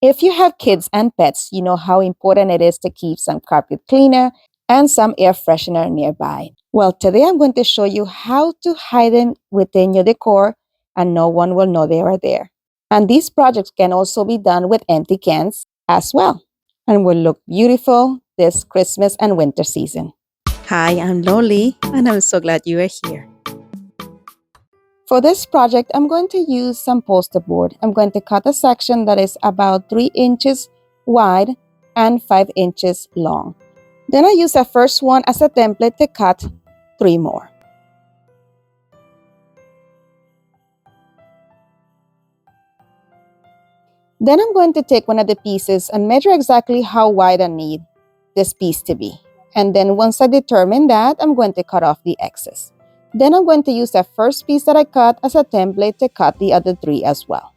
If you have kids and pets, you know how important it is to keep some carpet cleaner and some air freshener nearby. Well, today I'm going to show you how to hide them within your decor and no one will know they are there. And these projects can also be done with empty cans as well and will look beautiful this Christmas and winter season. Hi, I'm Loli, and I'm so glad you are here. For this project, I'm going to use some poster board. I'm going to cut a section that is about 3 inches wide and 5 inches long. Then I use the first one as a template to cut 3 more. Then I'm going to take one of the pieces and measure exactly how wide I need this piece to be. And then once I determine that, I'm going to cut off the excess. Then I'm going to use the first piece that I cut as a template to cut the other 3 as well.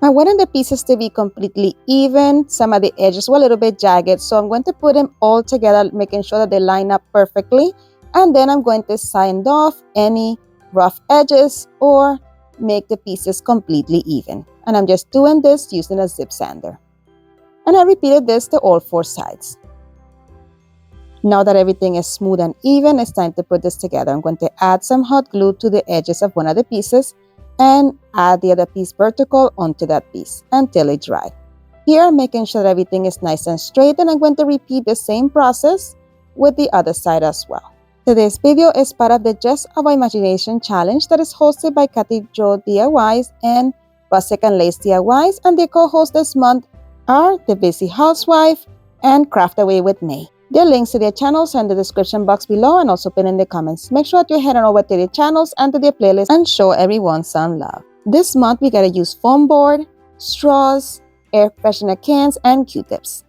I wanted the pieces to be completely even. Some of the edges were a little bit jagged, so I'm going to put them all together, making sure that they line up perfectly. And then I'm going to sand off any rough edges or make the pieces completely even. And I'm just doing this using a zip sander. And I repeated this to all 4 sides. Now that everything is smooth and even, it's time to put this together. I'm going to add some hot glue to the edges of one of the pieces and add the other piece vertical onto that piece until it dries. Here, I'm making sure that everything is nice and straight, and I'm going to repeat the same process with the other side as well. Today's video is part of the Just Our Imagination challenge that is hosted by Kathy Jo DIYs and Rustic and Lace DIYs, and the co-hosts this month are The Busy Housewife and Craft Away with May. Their links to their channels are in the description box below and also pinned in the comments. Make sure that you head on over to their channels and to their playlist and show everyone some love. This month, we gotta use foam board, straws, air freshener cans, and Q-tips.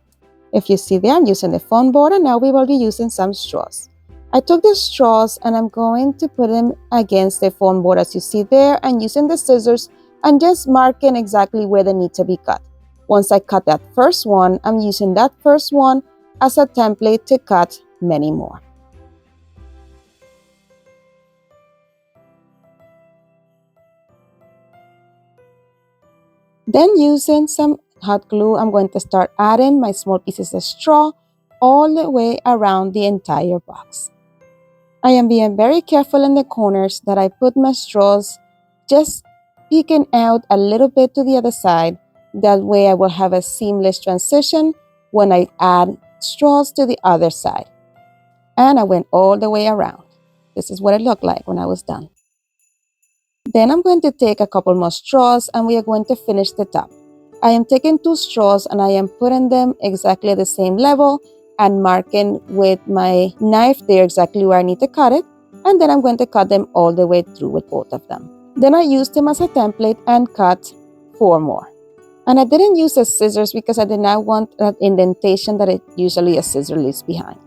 If you see there, I'm using the foam board, and now we will be using some straws. I took the straws and I'm going to put them against the foam board as you see there, and using the scissors and just marking exactly where they need to be cut. Once I cut that first one, I'm using that first one as a template to cut many more. Then using some hot glue, I'm going to start adding my small pieces of straw all the way around the entire box. I am being very careful in the corners that I put my straws just peeking out a little bit to the other side. That way I will have a seamless transition when I add straws to the other side. And I went all the way around. This is what it looked like when I was done. Then I'm going to take a couple more straws and we are going to finish the top. I am taking 2 straws and I am putting them exactly at the same level and marking with my knife there exactly where I need to cut it. And then I'm going to cut them all the way through with both of them. Then I used them as a template and cut 4 more. And I didn't use the scissors because I did not want that indentation that usually a scissor leaves behind.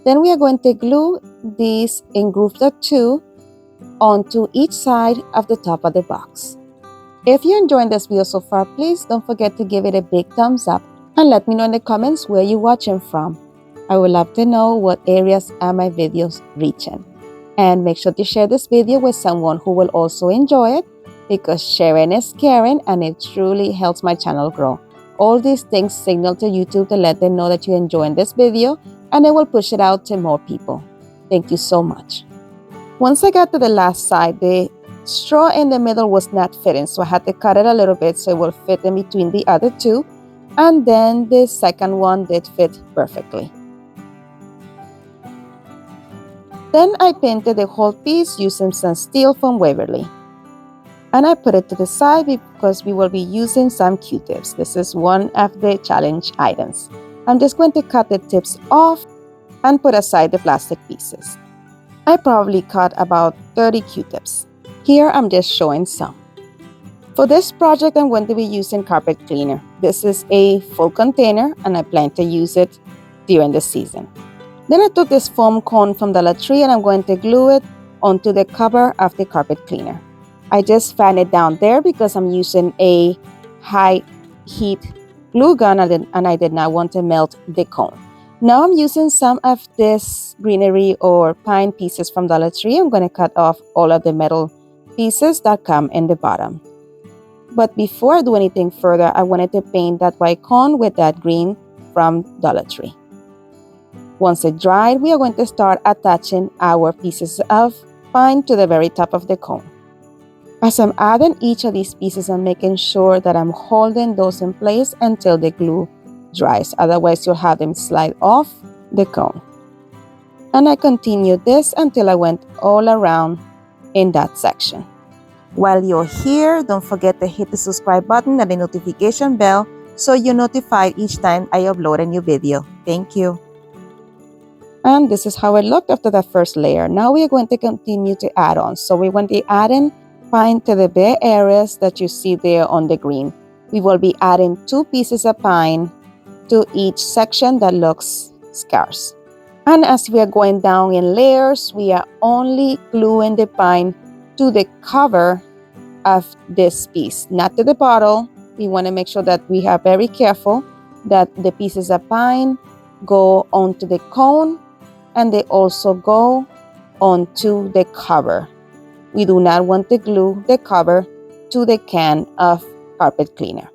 Then we are going to glue these in groups of 2 onto each side of the top of the box. If you're enjoying this video so far, please don't forget to give it a big thumbs up and let me know in the comments where you're watching from. I would love to know what areas are my videos reaching. And make sure to share this video with someone who will also enjoy it, because sharing is caring and it truly helps my channel grow. All these things signal to YouTube to let them know that you're enjoying this video, and it will push it out to more people. Thank you so much. Once I got to the last side, the straw in the middle was not fitting, so I had to cut it a little bit so it will fit in between the other 2. And then the second one did fit perfectly. Then I painted the whole piece using some steel from Waverly. And I put it to the side because we will be using some Q-tips. This is one of the challenge items. I'm just going to cut the tips off and put aside the plastic pieces. I probably cut about 30 Q-tips. Here I'm just showing some. For this project, I'm going to be using carpet cleaner. This is a full container and I plan to use it during the season. Then I took this foam cone from Dollar Tree and I'm going to glue it onto the cover of the carpet cleaner. I just fan it down there because I'm using a high heat glue gun and I did not want to melt the cone. Now I'm using some of this greenery or pine pieces from Dollar Tree. I'm going to cut off all of the metal pieces that come in the bottom. But before I do anything further, I wanted to paint that white cone with that green from Dollar Tree. Once it dried, we are going to start attaching our pieces of pine to the very top of the cone. As I'm adding each of these pieces, I'm making sure that I'm holding those in place until the glue dries. Otherwise, you'll have them slide off the cone. And I continued this until I went all around in that section. While you're here, don't forget to hit the subscribe button and the notification bell so you're notified each time I upload a new video. Thank you. And this is how it looked after the first layer. Now we are going to continue to add on. So we want to add in pine to the bare areas that you see there on the green. We will be adding 2 pieces of pine to each section that looks scarce. And as we are going down in layers, we are only gluing the pine to the cover of this piece, not to the bottle. We want to make sure that we are very careful that the pieces of pine go onto the cone and they also go onto the cover. We do not want to glue the cover to the can of carpet cleaner.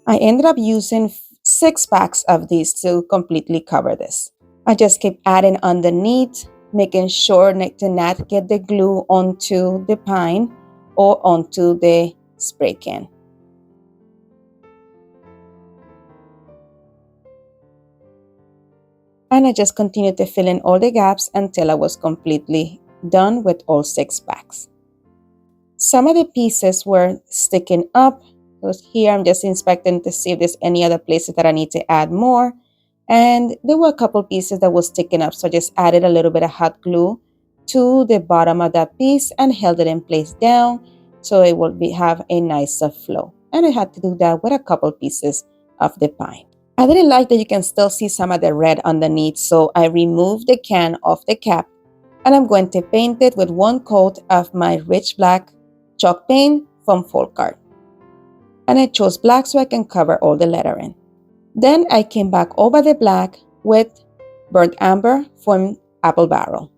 I ended up using 6 packs of these to completely cover this. I just keep adding underneath, making sure to not get the glue onto the pine or onto the spray can. And I just continued to fill in all the gaps until I was completely done with all 6 packs. Some of the pieces were sticking up. So here I'm just inspecting to see if there's any other places that I need to add more. And there were a couple pieces that was sticking up, so I just added a little bit of hot glue to the bottom of that piece and held it in place down so it will have a nicer flow. And I had to do that with a couple pieces of the pine. I didn't like that you can still see some of the red underneath, so I removed the can off the cap and I'm going to paint it with 1 coat of my rich black chalk paint from Folk Art. And I chose black so I can cover all the lettering. Then I came back over the black with burnt amber from Apple Barrel.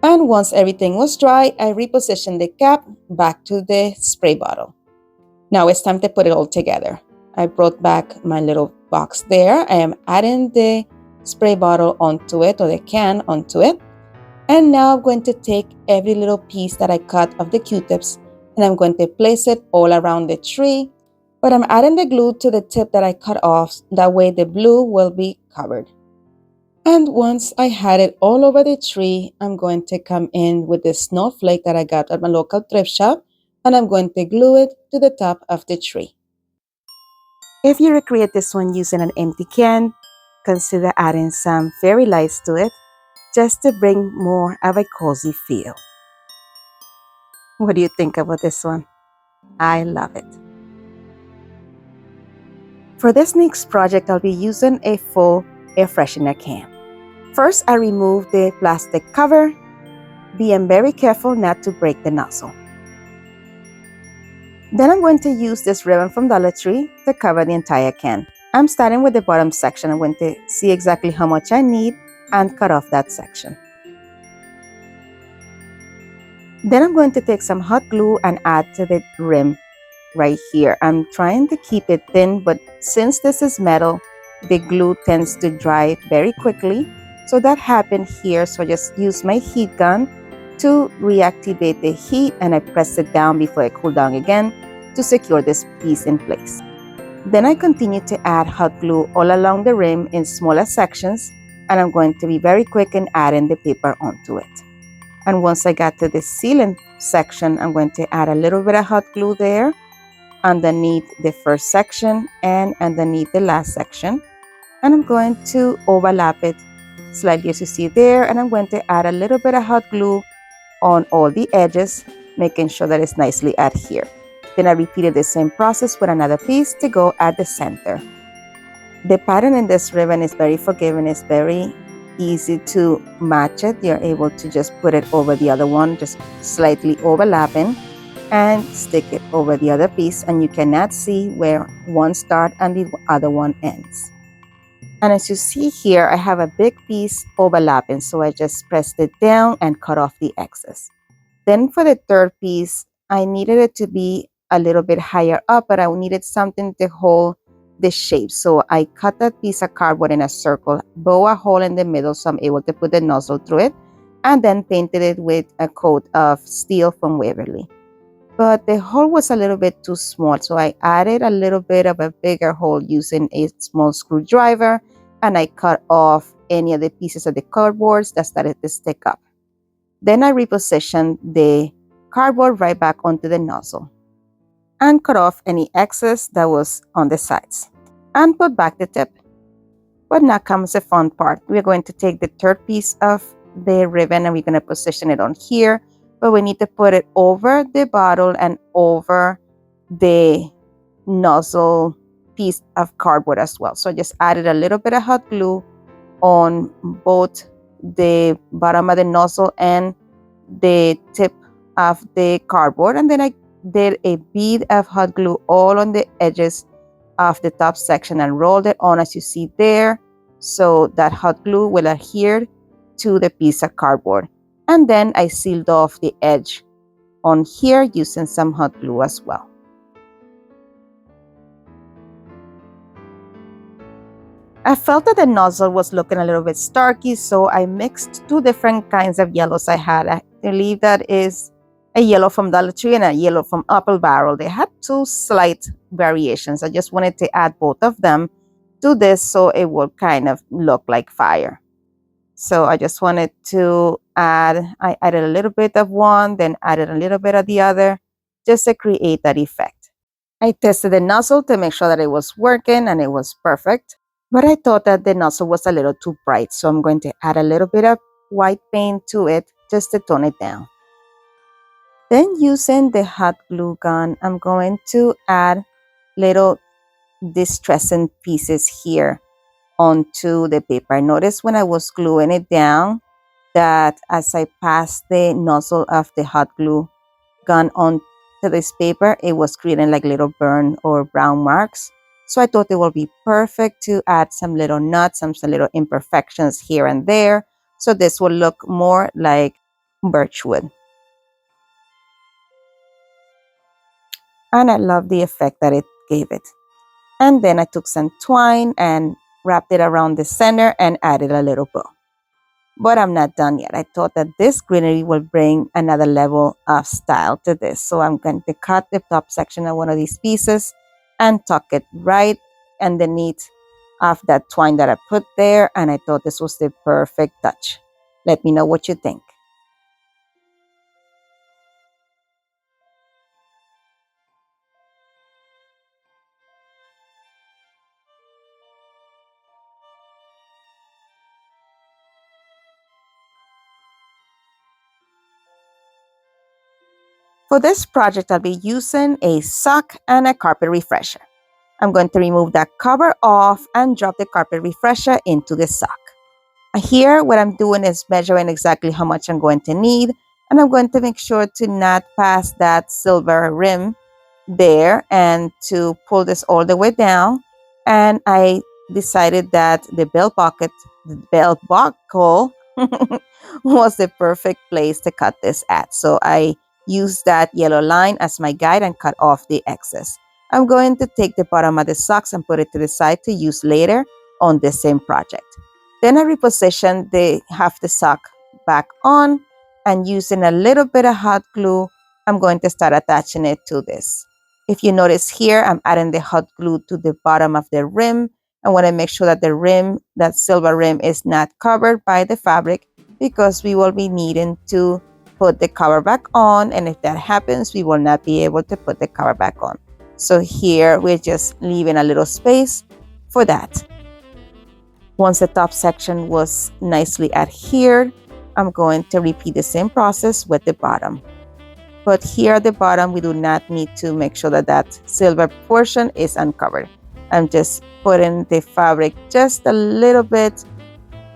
And once everything was dry, I repositioned the cap back to the spray bottle. Now it's time to put it all together. I brought back my little box there. I am adding the spray bottle onto it, or the can onto it. And now I'm going to take every little piece that I cut of the Q-tips and I'm going to place it all around the tree. But I'm adding the glue to the tip that I cut off. That way the blue will be covered. And once I had it all over the tree, I'm going to come in with the snowflake that I got at my local thrift shop. And I'm going to glue it to the top of the tree. If you recreate this one using an empty can, consider adding some fairy lights to it just to bring more of a cozy feel. What do you think about this one? I love it. For this next project, I'll be using a full air freshener can. First, I remove the plastic cover, being very careful not to break the nozzle. Then I'm going to use this ribbon from Dollar Tree to cover the entire can. I'm starting with the bottom section. I'm going to see exactly how much I need and cut off that section. Then I'm going to take some hot glue and add to the rim right here. I'm trying to keep it thin, but since this is metal, the glue tends to dry very quickly. So that happened here. So I just use my heat gun to reactivate the heat and I press it down before it cool down again to secure this piece in place. Then I continue to add hot glue all along the rim in smaller sections, and I'm going to be very quick in adding the paper onto it. And once I got to the ceiling section, I'm going to add a little bit of hot glue there underneath the first section and underneath the last section. And I'm going to overlap it slightly as you see there. And I'm going to add a little bit of hot glue on all the edges, making sure that it's nicely adhered. Then I repeated the same process with another piece to go at the center. The pattern in this ribbon is very forgiving. It's very easy to match it. You're able to just put it over the other one, just slightly overlapping, and stick it over the other piece, and you cannot see where one starts and the other one ends. And as you see here, I have a big piece overlapping, so I just pressed it down and cut off the excess. Then for the third piece, I needed it to be a little bit higher up, but I needed something to hold the shape. So I cut that piece of cardboard in a circle, bow a hole in the middle so I'm able to put the nozzle through it, and then painted it with a coat of steel from Waverly. But the hole was a little bit too small, so I added a little bit of a bigger hole using a small screwdriver, and I cut off any of the pieces of the cardboards that started to stick up. Then I repositioned the cardboard right back onto the nozzle and cut off any excess that was on the sides and put back the tip. But now comes the fun part. We're going to take the third piece of the ribbon and we're going to position it on here, but we need to put it over the bottle and over the nozzle piece of cardboard as well. So I just added a little bit of hot glue on both the bottom of the nozzle and the tip of the cardboard, and then I did a bead of hot glue all on the edges of the top section and rolled it on as you see there, so that hot glue will adhere to the piece of cardboard. And then I sealed off the edge on here using some hot glue as well. I felt that the nozzle was looking a little bit starky, so I mixed two different kinds of yellows I had. I believe that is a yellow from Dollar Tree and a yellow from Apple Barrel. They had two slight variations. I just wanted to add both of them to this so it would kind of look like fire. So I just wanted to I added a little bit of one, then added a little bit of the other, just to create that effect. I tested the nozzle to make sure that it was working and it was perfect. But I thought that the nozzle was a little too bright, so I'm going to add a little bit of white paint to it just to tone it down. Then using the hot glue gun, I'm going to add little distressing pieces here onto the paper. Notice when I was gluing it down that as I passed the nozzle of the hot glue gun onto this paper, it was creating like little burn or brown marks. So I thought it would be perfect to add some little knots, some little imperfections here and there. So this will look more like birchwood. And I love the effect that it gave it. And then I took some twine and wrapped it around the center and added a little bow. But I'm not done yet. I thought that this greenery will bring another level of style to this. So I'm going to cut the top section of one of these pieces and tuck it right underneath of that twine that I put there. And I thought this was the perfect touch. Let me know what you think. For this project, I'll be using a sock and a carpet refresher. I'm going to remove that cover off and drop the carpet refresher into the sock. Here, what I'm doing is measuring exactly how much I'm going to need, and I'm going to make sure to not pass that silver rim there and to pull this all the way down. And I decided that the belt buckle was the perfect place to cut this at. So I used that yellow line as my guide and cut off the excess. I'm going to take the bottom of the socks and put it to the side to use later on the same project. Then I reposition the half the sock back on, and using a little bit of hot glue, I'm going to start attaching it to this. If you notice here, I'm adding the hot glue to the bottom of the rim. I want to make sure that the rim, that silver rim, is not covered by the fabric because we will be needing to put the cover back on, and if that happens, we will not be able to put the cover back on. So here we're just leaving a little space for that. Once the top section was nicely adhered, I'm going to repeat the same process with the bottom. But here at the bottom, we do not need to make sure that that silver portion is uncovered. I'm just putting the fabric just a little bit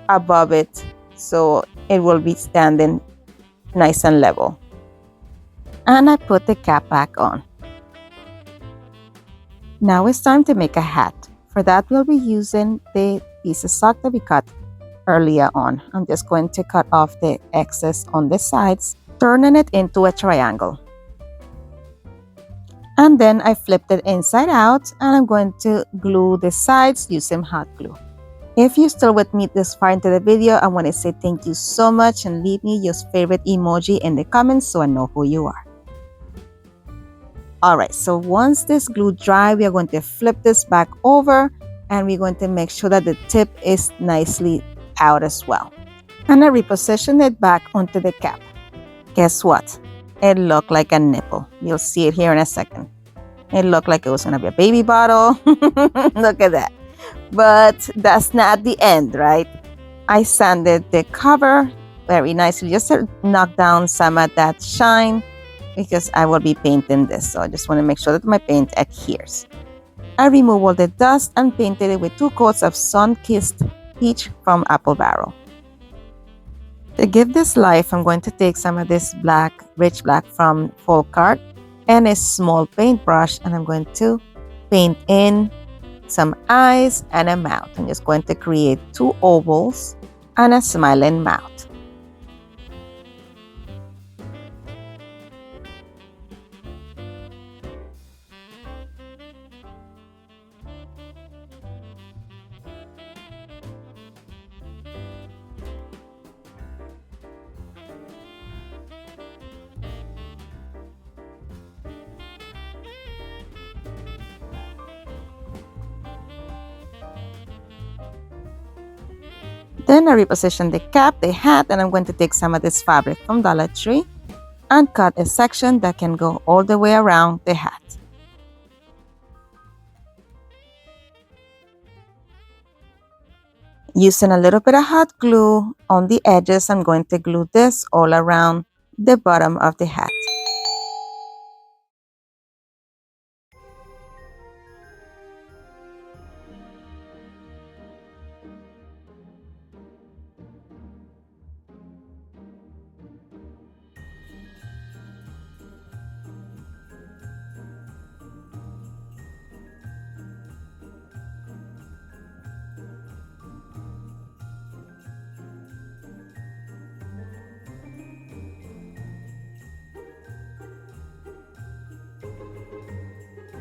above it so it will be standing nice and level. And I put the cap back on. Now it's time to make a hat. For that, we'll be using the piece of sock that we cut earlier on. I'm just going to cut off the excess on the sides, turning it into a triangle. And then I flipped it inside out, and I'm going to glue the sides using hot glue. If you're still with me this far into the video, I want to say thank you so much and leave me your favorite emoji in the comments so I know who you are. Alright, so once this glue dry, we are going to flip this back over, and we're going to make sure that the tip is nicely out as well. And I reposition it back onto the cap. Guess what? It looked like a nipple. You'll see it here in a second. It looked like it was going to be a baby bottle. Look at that. But that's not the end, right? I sanded the cover very nicely just to knock down some of that shine because I will be painting this. So I just want to make sure that my paint adheres. I removed all the dust and painted it with 2 coats of sun-kissed peach from Apple Barrel. To give this life, I'm going to take some of this black, rich black from Folk Art and a small paintbrush, and I'm going to paint in some eyes and a mouth. I'm just going to create 2 ovals and a smiling mouth. Then I reposition the cap, the hat, and I'm going to take some of this fabric from Dollar Tree and cut a section that can go all the way around the hat. Using a little bit of hot glue on the edges, I'm going to glue this all around the bottom of the hat.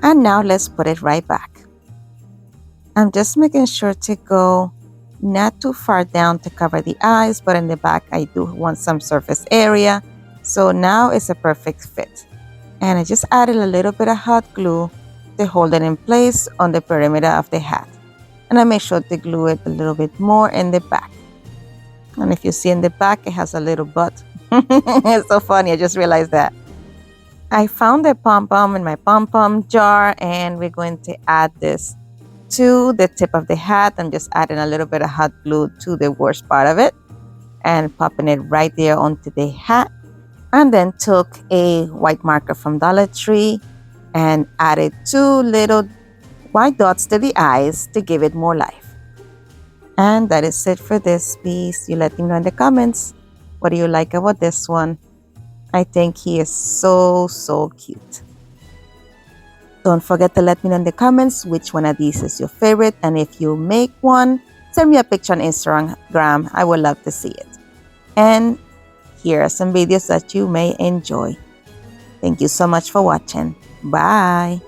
And now let's put it right back. I'm just making sure to go not too far down to cover the eyes, but in the back I do want some surface area. So now it's a perfect fit. And I just added a little bit of hot glue to hold it in place on the perimeter of the hat. And I make sure to glue it a little bit more in the back. And if you see in the back, it has a little butt. It's so funny, I just realized that. I found a pom-pom in my pom-pom jar, and we're going to add this to the tip of the hat. I'm just adding a little bit of hot glue to the worst part of it and popping it right there onto the hat. And then took a white marker from Dollar Tree and added 2 little white dots to the eyes to give it more life. And that is it for this piece. You let me know in the comments, what do you like about this one? I think he is so cute. Don't forget to let me know in the comments which one of these is your favorite, and if you make one, send me a picture on Instagram. I would love to see it. And here are some videos that you may enjoy. Thank you so much for watching. Bye.